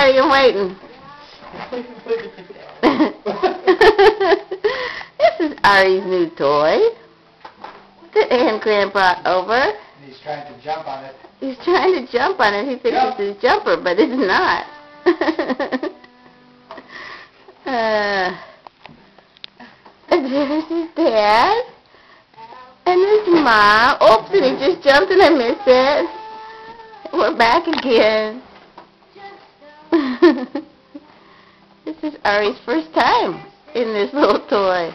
Ari, I'm waiting. This is Ari's new toy that Aunt Gran brought over. He's trying to jump on it. He's trying to jump on it. He thinks it's his jumper, but it's not. There's his dad. And his mom. Oops, and he just jumped and I missed it. We're back again. This is Ari's first time in this little toy.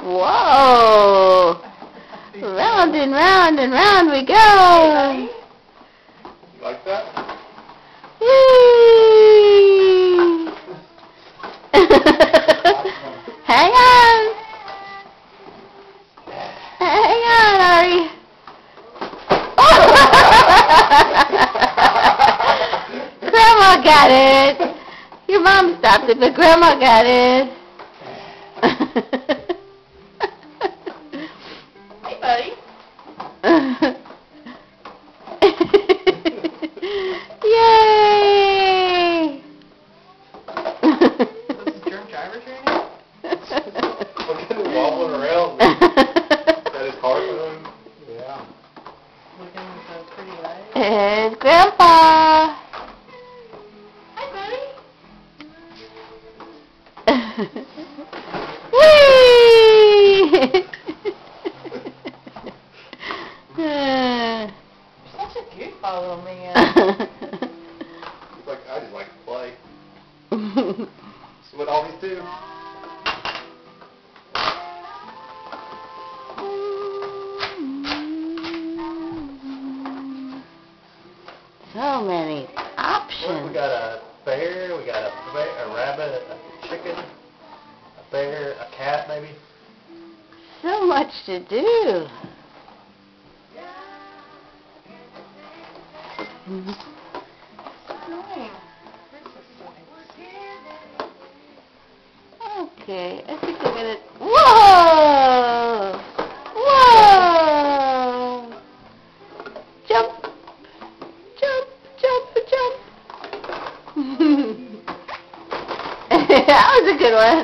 Whoa! Round and round and round we go. You like that? Whee! Hang on. Hang on, Ari. Grandma got it. Your mom stopped it, but Grandma got it. Hey, buddy. Yay! This is drunk driver training? Look at him wobbling around. Got his heart on. Yeah. Looking so pretty, right? It's Grandpa. Hi, buddy. Whee! You're such a goofball, little man. He's like, I just like to play. That's what always do. So many Look, we options. got a bear, we got a rabbit, a chicken, a bear, a cat maybe. So much to do. Annoying. Okay, I think we're gonna. Whoa! Whoa! Jump! Jump! Jump! Jump! That was a good one.